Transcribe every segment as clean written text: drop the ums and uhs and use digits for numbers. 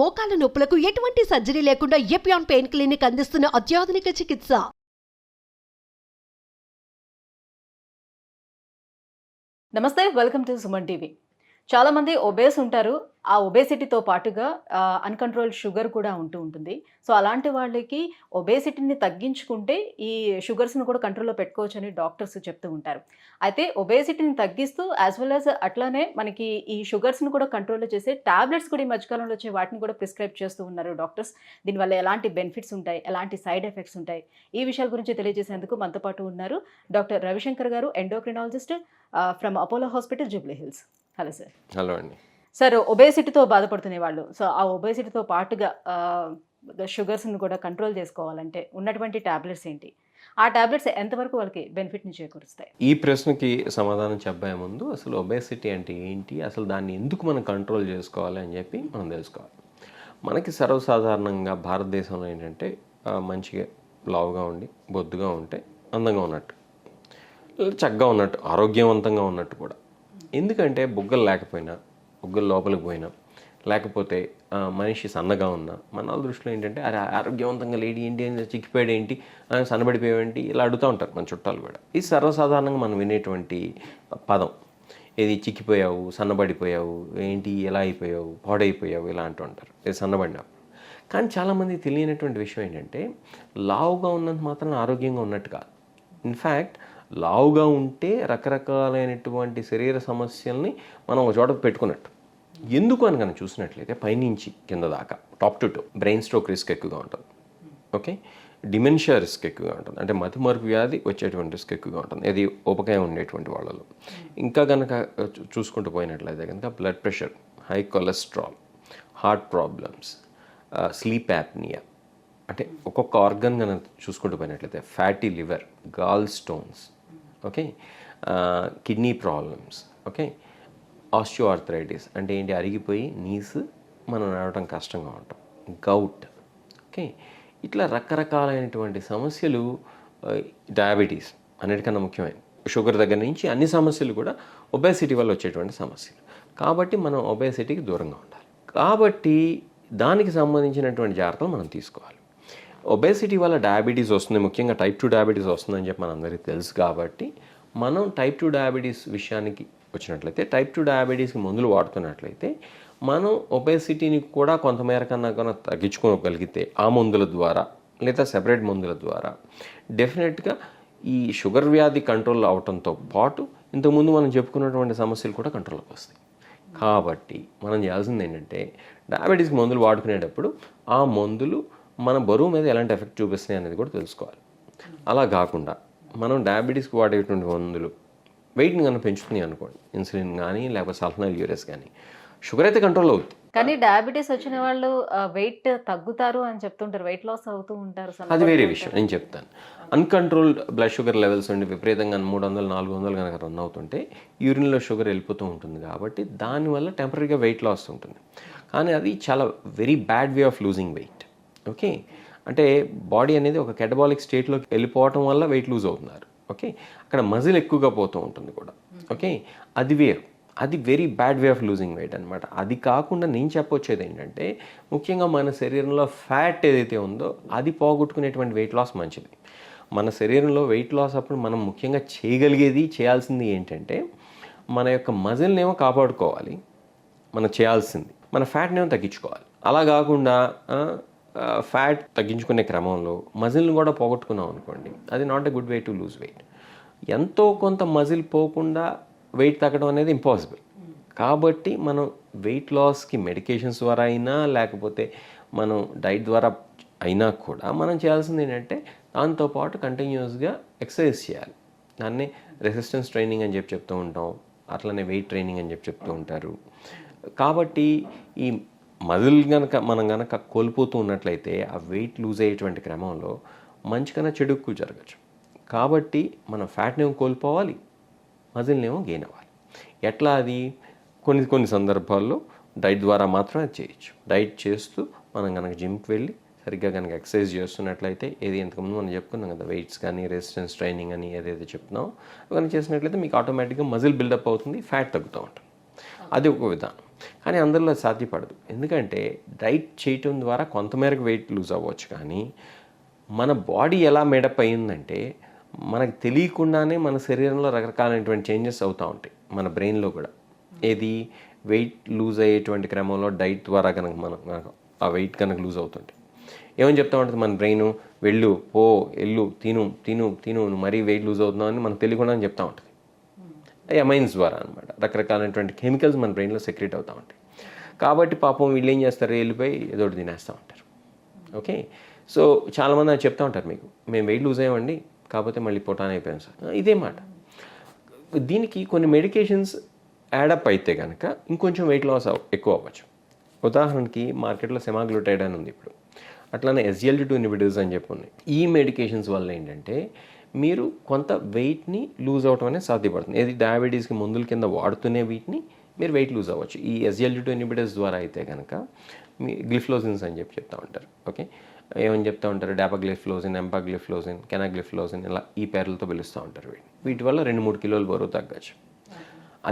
మోకాల నొప్పులకు ఎటువంటి సర్జరీ లేకుండా ఎపియాన్ పెయిన్ క్లినిక్ అందిస్తున్న అత్యాధునిక చికిత్స. నమస్తే, వెల్కమ్ టు సుమన్ టీవీ. చాలామంది ఒబేస్ ఉంటారు. ఆ ఒబేసిటీతో పాటుగా అన్‌కంట్రోల్డ్ షుగర్ కూడా ఉంటుంది. సో, అలాంటి వాళ్ళకి ఒబేసిటీని తగ్గించుకుంటే ఈ షుగర్స్‌ని కూడా కంట్రోల్‌లో పెట్టుకోవచ్చని డాక్టర్స్ చెప్తూ ఉంటారు. అయితే ఒబేసిటీని తగ్గిస్తూ యాజ్ వెల్ యాజ్ అట్లానే మనకి ఈ షుగర్స్‌ని కూడా కంట్రోల్‌లో చేసే టాబ్లెట్స్ కూడా ఈ మధ్యకాలంలో వచ్చే వాటిని కూడా ప్రిస్క్రైబ్ చేస్తూ ఉన్నారు డాక్టర్స్. దీనివల్ల ఎలాంటి బెనిఫిట్స్ ఉంటాయి, ఎలాంటి సైడ్ ఎఫెక్ట్స్ ఉంటాయి, ఈ విషయాల గురించి తెలియజేసేందుకు మనతో పాటు ఉన్నారు డాక్టర్ రవిశంకర్ గారు, endocrinologist from Apollo hospital, Jubilee hills. Hello sir. Hello అండి. సార్, ఒబేసిటీతో బాధపడుతునే వాళ్ళు, సో ఆ ఒబేసిటీతో పాటుగా షుగర్స్ని కూడా కంట్రోల్ చేసుకోవాలంటే ఉన్నటువంటి టాబ్లెట్స్ ఏంటి, ఆ టాబ్లెట్స్ ఎంతవరకు వాళ్ళకి బెనిఫిట్ని చేకూరుస్తాయి? ఈ ప్రశ్నకి సమాధానం చెప్పబోయే ముందు అసలు ఒబేసిటీ అంటే ఏంటి, అసలు దాన్ని ఎందుకు మనం కంట్రోల్ చేసుకోవాలి అని చెప్పి మనం తెలుసుకోవాలి. మనకి సర్వసాధారణంగా భారతదేశంలో ఏంటంటే మంచిగా లావుగా ఉండి బొద్దుగా ఉంటే అందంగా ఉన్నట్టు, చక్కగా ఉన్నట్టు, ఆరోగ్యవంతంగా ఉన్నట్టు కూడా. ఎందుకంటే బుగ్గలు లేకపోయినా, బుగ్గలు లోపలికి పోయినా, లేకపోతే మనిషి సన్నగా ఉన్నా మన దృష్టిలో ఏంటంటే అరే ఆరోగ్యవంతంగా లేడి ఏంటి, చిక్కిపోయాడు ఏంటి, సన్నబడిపోయావేంటి, ఇలా అడుగుతూ ఉంటారు మన చుట్టాలు కూడా. ఇది సర్వసాధారణంగా మనం వినేటువంటి పదం. ఇది చిక్కిపోయావు, సన్నబడిపోయావు, ఏంటి ఎలా అయిపోయావు, పాడైపోయావు, ఇలా అంటూ ఉంటారు. ఇది సన్నబడినావు. కానీ చాలామంది తెలియనటువంటి విషయం ఏంటంటే లావుగా ఉన్నంత మాత్రం ఆరోగ్యంగా ఉన్నట్టు కాదు. ఇన్ఫ్యాక్ట్ లావుగా ఉంటే రకరకాలైనటువంటి శరీర సమస్యల్ని మనం ఒక చోట పెట్టుకున్నట్టు. ఎందుకు అని కనుక చూసినట్లయితే పైనుంచి కింద దాకా top to brain stroke risk ఎక్కువగా ఉంటుంది. ఓకే, డిమెన్షియా రిస్క్ ఎక్కువగా ఉంటుంది, అంటే మతిమరుపు వ్యాధి వచ్చేటువంటి రిస్క్ ఎక్కువగా ఉంటుంది, ఇది ఉపకాయం ఉండేటువంటి వాళ్ళలో. ఇంకా కనుక చూసుకుంటూ పోయినట్లయితే కనుక blood pressure, high cholesterol, heart problems, sleep apnoea, అంటే ఒక్కొక్క ఆర్గన్ కనుక చూసుకుంటూ పోయినట్లయితే fatty liver, gall stones, okay, kidney problems, okay, osteoarthritis అంటే ఏంటి, అరిగిపోయి నీస్ మనం నడవటం కష్టంగా ఉంటాం, గౌట్, ఓకే, ఇట్లా రకరకాలైనటువంటి సమస్యలు. డయాబెటీస్ అన్నిటికన్నా ముఖ్యమైన షుగర్ దగ్గర నుంచి అన్ని సమస్యలు కూడా ఒబేసిటీ వల్ల వచ్చేటువంటి సమస్యలు. కాబట్టి మనం ఒబేసిటీకి దూరంగా ఉండాలి. కాబట్టి దానికి సంబంధించినటువంటి జాగ్రత్తలు మనం తీసుకోవాలి. ఒబేసిటీ వల్ల డయాబెటీస్ వస్తుంది, ముఖ్యంగా టైప్ 2 డయాబెటీస్ వస్తుందని చెప్పి మనందరికీ తెలుసు. కాబట్టి మనం టైప్ 2 డయాబెటీస్ విషయానికి వచ్చినట్లయితే, టైప్ 2 డయాబెటీస్కి మందులు వాడుతున్నట్లయితే మనం ఒబేసిటీని కూడా కొంతమేర కన్నా తగ్గించుకోగలిగితే ఆ మందుల ద్వారా లేదా సెపరేట్ మందుల ద్వారా డెఫినెట్గా ఈ షుగర్ వ్యాధి కంట్రోల్ అవడంతో పాటు ఇంతకుముందు మనం చెప్పుకున్నటువంటి సమస్యలు కూడా కంట్రోల్కి వస్తాయి. కాబట్టి మనం చేయాల్సింది ఏంటంటే డయాబెటీస్కి మందులు వాడుకునేటప్పుడు ఆ మందులు మన బరువు మీద ఎలాంటి ఎఫెక్ట్ చూపిస్తున్నాయి అనేది కూడా తెలుసుకోవాలి. అలా కాకుండా మనం డయాబెటీస్కి వాడేటువంటి మందులు వెయిట్ని కనుక పెంచుతున్నాయి అనుకోండి, ఇన్సులిన్ కానీ లేకపోతే సల్ఫనైల్ యూరస్ కానీ, షుగర్ అయితే కంట్రోల్ అవుతుంది. కానీ డయాబెటీస్ వచ్చిన వాళ్ళు వెయిట్ తగ్గుతారు అని చెప్తుంటారు, వెయిట్ లాస్ అవుతూ ఉంటారు. అది వేరే విషయం, నేను చెప్తాను. అన్కంట్రోల్డ్ బ్లడ్ షుగర్ లెవెల్స్ ఉండి విపరీతంగా 300, 400 కనుక రన్ అవుతుంటే యూరిన్లో షుగర్ వెళ్ళిపోతూ ఉంటుంది. కాబట్టి దానివల్ల టెంపరీగా వెయిట్ లాస్ ఉంటుంది. కానీ అది చాలా very bad way of losing weight. Okay, అంటే బాడీ అనేది ఒక కెటబాలిక్ స్టేట్లోకి వెళ్ళిపోవటం వల్ల వెయిట్ లూజ్ అవుతున్నారు. ఓకే, అక్కడ మజిల్ ఎక్కువగా పోతూ ఉంటుంది కూడా. ఓకే, అది వేరు, అది very bad way of losing weight అనమాట. అది కాకుండా నేను చెప్పొచ్చేది ఏంటంటే ముఖ్యంగా మన శరీరంలో ఫ్యాట్ ఏదైతే ఉందో అది పోగొట్టుకునేటువంటి వెయిట్ లాస్ మంచిది. మన శరీరంలో వెయిట్ లాస్ అప్పుడు మనం ముఖ్యంగా చేయాల్సింది ఏంటంటే మన యొక్క మజిల్నేమో కాపాడుకోవాలి, మనం చేయాల్సింది మన ఫ్యాట్నేమో తగ్గించుకోవాలి. అలా కాకుండా ఫ్యాట్ తగ్గించుకునే క్రమంలో మజిల్ని కూడా పోగొట్టుకున్నాం అనుకోండి, అది not a good way to lose weight. ఎంతో కొంత మజిల్ పోకుండా వెయిట్ తగ్గడం అనేది ఇంపాసిబుల్. కాబట్టి మనం వెయిట్ లాస్కి మెడికేషన్స్ ద్వారా అయినా లేకపోతే మనం డైట్ ద్వారా అయినా కూడా మనం చేయాల్సింది ఏంటంటే దాంతోపాటు కంటిన్యూస్గా ఎక్సర్సైజ్ చేయాలి. దాన్ని రెసిస్టెన్స్ ట్రైనింగ్ అని చెప్తూ ఉంటాం, అట్లనే వెయిట్ ట్రైనింగ్ అని చెప్తూ ఉంటారు. కాబట్టి ఈ మజిల్ మనం కనుక కోల్పోతూ ఉన్నట్లయితే ఆ వెయిట్ లూజ్ అయ్యేటువంటి క్రమంలో మంచి కన్నా చెడుకు జరగచ్చు. కాబట్టి మనం ఫ్యాట్నేమో కోల్పోవాలి, మజిల్నేమో గెయిన్ అవ్వాలి. ఎట్లా అది? కొన్ని సందర్భాల్లో డైట్ ద్వారా మాత్రమే అది చేయొచ్చు. డైట్ చేస్తూ మనం కనుక జిమ్కి వెళ్ళి సరిగ్గా కనుక ఎక్సర్సైజ్ చేస్తున్నట్లయితే, ఏది ఇంతకుముందు మనం చెప్పుకున్నాం కదా, వెయిట్స్ కానీ రెసిస్టెన్స్ ట్రైనింగ్ అని ఏదైతే చెప్తున్నామో కనుక చేసినట్లయితే మీకు ఆటోమేటిక్గా మజిల్ బిల్డప్ అవుతుంది, ఫ్యాట్ తగ్గుతూ ఉంటుంది. అది ఒక విధానం. కానీ అందరిలో అది సాధ్యపడదు. ఎందుకంటే డైట్ చేయటం ద్వారా కొంతమేరకు వెయిట్ లూజ్ అవ్వచ్చు, కానీ మన బాడీ ఎలా మేడప్ అయ్యిందంటే మనకు తెలియకుండానే మన శరీరంలో రకరకాలైనటువంటి చేంజెస్ అవుతూ ఉంటాయి, మన బ్రెయిన్లో కూడా. ఏది వెయిట్ లూజ్ అయ్యేటువంటి క్రమంలో డైట్ ద్వారా కనుక మనకు ఆ వెయిట్ కనుక లూజ్ అవుతుంటే ఏమని చెప్తా ఉంటుంది మన బ్రెయిన్, వెళ్ళు పో ఎల్లు తిను తిను తిను మరీ వెయిట్ లూజ్ అవుతున్నావు అని మనకు తెలియకుండా అని చెప్తూ ఉంటుంది. ఎమైన్స్ ద్వారా అనమాట, రకరకాలైనటువంటి కెమికల్స్ మన బ్రెయిన్లో సెక్రెట్ అవుతూ ఉంటాయి. కాబట్టి పాపం వీళ్ళు ఏం చేస్తారు, వెళ్ళిపోయి ఏదో ఒకటి తినేస్తూ ఉంటారు. ఓకే, సో చాలామంది అది చెప్తూ ఉంటారు, మీకు మేము వెయిట్ లూజ్ అయ్యామండి కాకపోతే మళ్ళీ పొటాన్ అయిపోయాం సార్, ఇదే మాట. దీనికి కొన్ని మెడికేషన్స్ యాడప్ అయితే కనుక ఇంకొంచెం వెయిట్ లాస్ ఎక్కువ అవ్వచ్చు. ఉదాహరణకి మార్కెట్లో సెమాగ్లూటైడ్ అని ఉంది ఇప్పుడు, అట్లానే SGLT2 ఇన్హిబిటర్స్ అని చెప్పి ఉన్నాయి. ఈ మెడికేషన్స్ వల్ల ఏంటంటే మీరు కొంత వెయిట్ని లూజ్ అవటం అనేది సాధ్యపడుతుంది. ఏది డయాబెటీస్కి మందుల కింద వాడుతూనే వీటిని మీరు వెయిట్ లూజ్ అవ్వచ్చు. ఈ SGLT2 ఇన్హిబిటర్స్ ద్వారా అయితే కనుక మీ గ్లిఫ్లోజిన్స్ అని చెప్పి చెప్తూ ఉంటారు. ఓకే, ఏమని చెప్తూ ఉంటారు, డాపాగ్లిఫ్లోజిన్, ఎంపాగ్లిఫ్లోజిన్, కెనాగ్లిఫ్లోజిన్, ఇలా ఈ పేర్లతో పిలుస్తూ ఉంటారు. వీటి వల్ల 2-3 కిలోలు బరువు తగ్గచ్చు.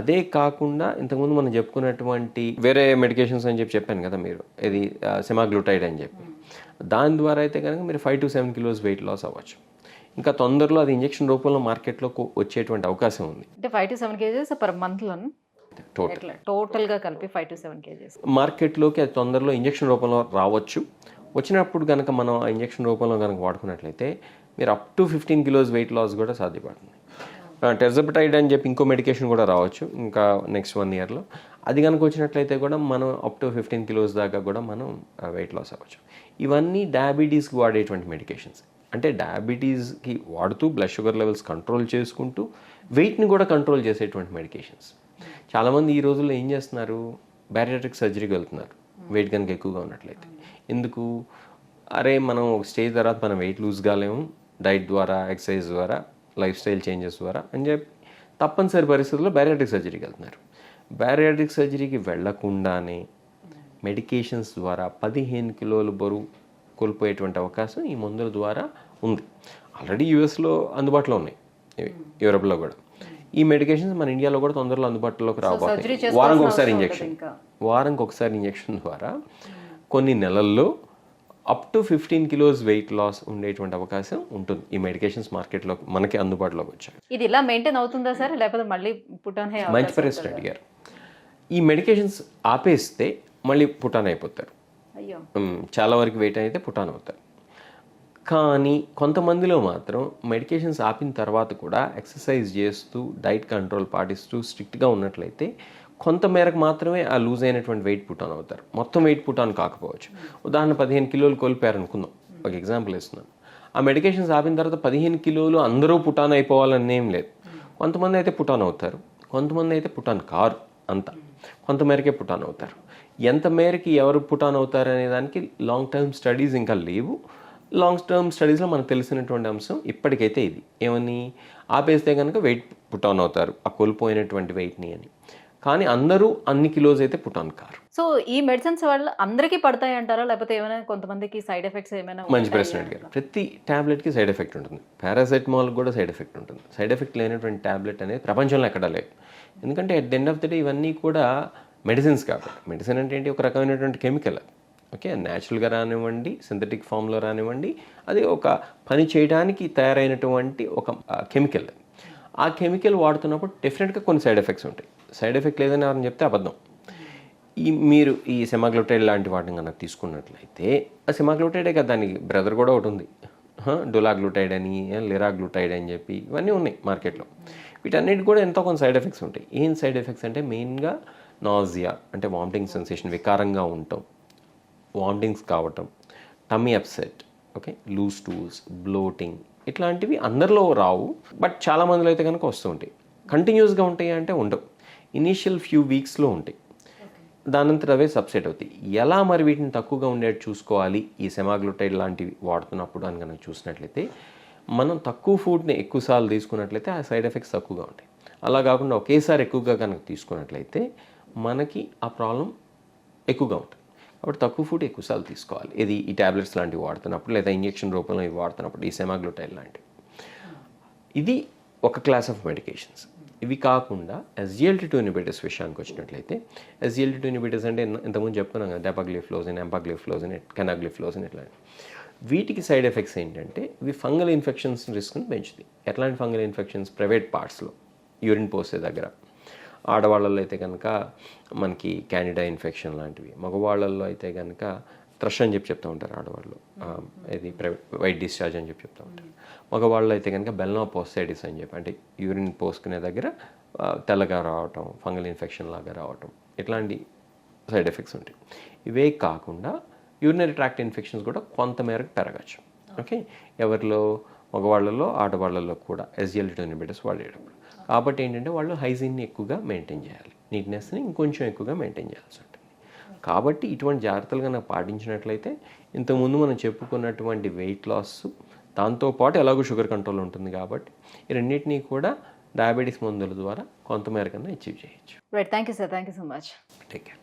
అదే కాకుండా ఇంతకుముందు మనం చెప్పుకున్నటువంటి వేరే మెడికేషన్స్ అని చెప్పాను కదా మీరు, ఇది సెమాగ్లూటైడ్ అని చెప్పి, దాని ద్వారా అయితే కనుక మీరు 5 to 7 కిలోస్ వెయిట్ లాస్ అవ్వచ్చు. ఇంకా తొందరలో అది ఇంజెక్షన్ రూపంలో మార్కెట్లో వచ్చేటువంటి అవకాశం ఉంది. అంటే 5 to 7 kgs పర్ మంత్లో టోటల్గా కలిపి 5 to 7 kgs మార్కెట్లోకి అది తొందరలో ఇంజెక్షన్ రూపంలో రావచ్చు. వచ్చినప్పుడు కనుక మనం ఆ ఇంజెక్షన్ రూపంలో కనుక వాడుకున్నట్లయితే మీరు up to 15 kilos weight loss కూడా సాధ్యపడుతుంది. టెర్జపెటైడ్ అని చెప్పి ఇంకో మెడికేషన్ కూడా రావచ్చు ఇంకా నెక్స్ట్ 1 yearలో. అది కనుక వచ్చినట్లయితే కూడా మనం అప్ టు 15 కిలోస్ దాకా కూడా మనం వెయిట్ లాస్ అవ్వచ్చు. ఇవన్నీ డయాబెటీస్కి వాడేటువంటి మెడికేషన్స్. అంటే డయాబెటీస్కి వాడుతూ బ్లడ్ షుగర్ లెవెల్స్ కంట్రోల్ చేసుకుంటూ వెయిట్ని కూడా కంట్రోల్ చేసేటువంటి మెడికేషన్స్. చాలామంది ఈ రోజుల్లో ఏం చేస్తున్నారు, బ్యారియాట్రిక్ సర్జరీకి వెళ్తున్నారు వెయిట్ కనుక ఎక్కువగా ఉన్నట్లయితే. ఎందుకు, అరే మనం ఒక స్టేజ్ తర్వాత మనం వెయిట్ లూజ్ కాలేము డైట్ ద్వారా, ఎక్సర్సైజ్ ద్వారా, లైఫ్ స్టైల్ చేంజెస్ ద్వారా అని చెప్పి తప్పనిసరి పరిస్థితుల్లో బ్యారియాట్రిక్ సర్జరీకి వెళ్తున్నారు. బ్యారియాట్రిక్ సర్జరీకి వెళ్లకుండానే మెడికేషన్స్ ద్వారా 15 కిలోలు బరువు కోల్పోయేటువంటి అవకాశం ఈ మందుల ద్వారా ఉంది. ఆల్రెడీ యూఎస్లో అందుబాటులో ఉన్నాయి, యూరోప్లో కూడా. ఈ మెడికేషన్స్ మన ఇండియాలో కూడా తొందరలో అందుబాటులోకి రాబోతున్నాయి. వారానికి ఒకసారి ఇంజెక్షన్ ద్వారా కొన్ని నెలల్లో up to 15 kilos weight loss ఉండేటువంటి అవకాశం ఉంటుంది. ఈ మెడికేషన్స్ మార్కెట్లో మనకి అందుబాటులోకి వచ్చాయి. ఇది ఇలా మెయింటైన్ అవుతుందా సార్, లేకపోతే మళ్ళీ పుటాన్ మంచి ప్రశ్న అడిగారు. ఈ మెడికేషన్స్ ఆపేస్తే మళ్ళీ పుటాన్ అయిపోతారు. అయ్యో, చాలా వరకు వెయిట్ అయితే పుటాన్ అవుతారు. కానీ కొంతమందిలో మాత్రం మెడికేషన్స్ ఆపిన తర్వాత కూడా ఎక్సర్సైజ్ చేస్తూ డైట్ కంట్రోల్ పాటిస్తూ స్ట్రిక్ట్గా ఉన్నట్లయితే కొంత మేరకు మాత్రమే ఆ లూజ్ అయినటువంటి వెయిట్ పుటాన్ అవుతారు. మొత్తం వెయిట్ పుటాన్ కాకపోవచ్చు. ఉదాహరణ 15 కిలోలు కోల్పోయారు అనుకుందాం, ఒక ఎగ్జాంపుల్ ఇస్తున్నాను. ఆ మెడికేషన్స్ ఆపిన తర్వాత 15 కిలోలు అందరూ పుటాన్ అయిపోవాలని ఏం లేదు. కొంతమంది అయితే పుటాన్ అవుతారు, కొంతమంది అయితే పుటాన్ కారు, అంతా కొంతమేరకే పుటాన్ అవుతారు. ఎంత మేరకి ఎవరు పుటాన్ అవుతారు అనే దానికి లాంగ్ టర్మ్ స్టడీస్ ఇంకా లేవు. లాంగ్ టర్మ్ స్టడీస్లో మనకు తెలిసినటువంటి అంశం ఇప్పటికైతే ఇది, ఏమని ఆపేస్తే కనుక వెయిట్ పుటాన్ అవుతారు ఆ కోల్పోయినటువంటి వెయిట్ని అని. కానీ అందరూ అన్ని కిలోస్ అయితే పుటాన్ కారు. సో ఈ మెడిసిన్స్ వల్ల అందరికీ పడతాయి అంటారా, లేకపోతే ఏమైనా కొంతమందికి సైడ్ ఎఫెక్ట్స్ ఏమైనా? మంచి ప్రశ్న అడిగారు. ప్రతి ట్యాబ్లెట్కి సైడ్ ఎఫెక్ట్ ఉంటుంది. పారాసెటమాల్కి కూడా సైడ్ ఎఫెక్ట్ ఉంటుంది. సైడ్ ఎఫెక్ట్ లేనటువంటి ట్యాబ్లెట్ అనేది ప్రపంచంలో ఎక్కడా లేదు. ఎందుకంటే at the end of the day ఇవన్నీ కూడా మెడిసిన్స్ కాబట్టి. మెడిసిన్ అంటే ఏంటి, ఒక రకమైనటువంటి కెమికల్. ఓకే, న్యాచురల్గా రానివ్వండి, సింథటిక్ ఫామ్లో రానివ్వండి, అది ఒక పని చేయడానికి తయారైనటువంటి ఒక కెమికల్. ఆ కెమికల్ వాడుతున్నప్పుడు డెఫినెట్గా కొన్ని సైడ్ ఎఫెక్ట్స్ ఉంటాయి. సైడ్ ఎఫెక్ట్ లేదని ఎవరైనా చెప్తే అబద్ధం. మీరు ఈ సెమాగ్లూటైడ్ లాంటి వాటిని కనుక తీసుకున్నట్లయితే, ఆ సెమాగ్లూటైడే కదా, దానికి బ్రదర్ కూడా ఒకటి ఉంది, డోలాగ్లూటైడ్ అని, లిరాగ్లూటైడ్ అని చెప్పి ఇవన్నీ ఉన్నాయి మార్కెట్లో. వీటన్నిటి కూడా ఎంతో కొంత సైడ్ ఎఫెక్ట్స్ ఉంటాయి. ఏం సైడ్ ఎఫెక్ట్స్ అంటే మెయిన్గా నాజియా, అంటే వామిటింగ్ సెన్సేషన్, వికారంగా ఉండటం, వామిటింగ్స్ కావటం, tummy upset, okay, loose stools, bloating, ఇట్లాంటివి అందరిలో రావు. బట్ చాలా మందిలో అయితే కనుక వస్తూ ఉంటాయి. కంటిన్యూస్గా ఉంటాయి అంటే ఉండవు, ఇనీషియల్ ఫ్యూ వీక్స్లో ఉంటాయి, దానంతట అవే సబ్సెట్ అవుతాయి. ఎలా మరి వీటిని తక్కువగా ఉండేట్టు చూసుకోవాలి ఈ సెమాగ్లూటైడ్ లాంటివి వాడుతున్నప్పుడు అని కనుక చూసినట్లయితే, మనం తక్కువ ఫుడ్ని ఎక్కువసార్లు తీసుకున్నట్లయితే ఆ సైడ్ ఎఫెక్ట్స్ తక్కువగా ఉంటాయి. అలా కాకుండా ఒకేసారి ఎక్కువగా కనుక తీసుకున్నట్లయితే మనకి ఆ ప్రాబ్లం ఎక్కువగా ఉంటుంది. కాబట్టి తక్కువ ఫుడ్ ఎక్కువసార్లు తీసుకోవాలి. ఇది ఈ ట్యాబ్లెట్స్ లాంటివి వాడుతున్నప్పుడు, లేదా ఇంజెక్షన్ రూపంలో ఇవి వాడుతున్నప్పుడు, ఈ సెమాగ్లూటైడ్ లాంటివి. ఇది ఒక క్లాస్ ఆఫ్ మెడికేషన్స్. ఇవి కాకుండా SGLT2 ఇన్హిబిటర్స్ విషయానికి వచ్చినట్లయితే SGLT2 ఇన్హిబిటర్స్ అంటే ఇంతకుముందు చెప్పుకున్నాం కదా, డెపాగ్లిఫ్లోజిన్, ఎంపాగ్లిఫ్లోజిన్, కెనాగ్లిఫ్లోజిన్ ఇట్లా. వీటికి సైడ్ ఎఫెక్ట్స్ ఏంటంటే ఇవి ఫంగల్ ఇన్ఫెక్షన్స్ రిస్క్ని పెంచుతాయి. ఎట్లాంటి ఫంగల్ ఇన్ఫెక్షన్స్? ప్రైవేట్ పార్ట్స్లో, యూరిన్ పోసే దగ్గర. ఆడవాళ్ళల్లో అయితే కనుక మనకి క్యాండిడా ఇన్ఫెక్షన్ లాంటివి, మగవాళ్ళల్లో అయితే కనుక థ్రష్ అని చెప్తూ ఉంటారు ఆడవాళ్ళు, ఇది వైట్ డిశ్చార్జ్ అని చెప్తూ ఉంటారు. మగవాళ్ళు అయితే కనుక బెల్నోపోస్టైటిస్ అని చెప్పి, అంటే యూరిన్ పోసుకునే దగ్గర తెల్లగా రావటం, ఫంగల్ ఇన్ఫెక్షన్ లాగా రావటం, ఇట్లాంటి సైడ్ ఎఫెక్ట్స్ ఉంటాయి. ఇవే కాకుండా యూరినరీ ట్రాక్ట్ ఇన్ఫెక్షన్స్ కూడా కొంతమేరకు పెరగచ్చు. ఓకే, ఎవరిలో? మగవాళ్ళలో, ఆడవాళ్ళలో కూడా SGLT2 ఇన్హిబిటర్స్ వాడేటప్పుడు. కాబట్టి ఏంటంటే వాళ్ళు హైజీన్ని ఎక్కువగా మెయింటైన్ చేయాలి, నీట్నెస్ని ఇంకొంచెం ఎక్కువగా మెయింటైన్ చేయాల్సి ఉంటుంది. కాబట్టి ఇటువంటి జాగ్రత్తలు కనుక పాటించినట్లయితే ఇంతకుముందు మనం చెప్పుకున్నటువంటి వెయిట్ లాస్, దాంతోపాటు ఎలాగో షుగర్ కంట్రోల్ ఉంటుంది కాబట్టి ఈ రెండింటినీ కూడా డయాబెటీస్ మందుల ద్వారా కొంతమేరకన్నా అచీవ్ చేయొచ్చు. Right, thank you sir, thank you so much. Take care.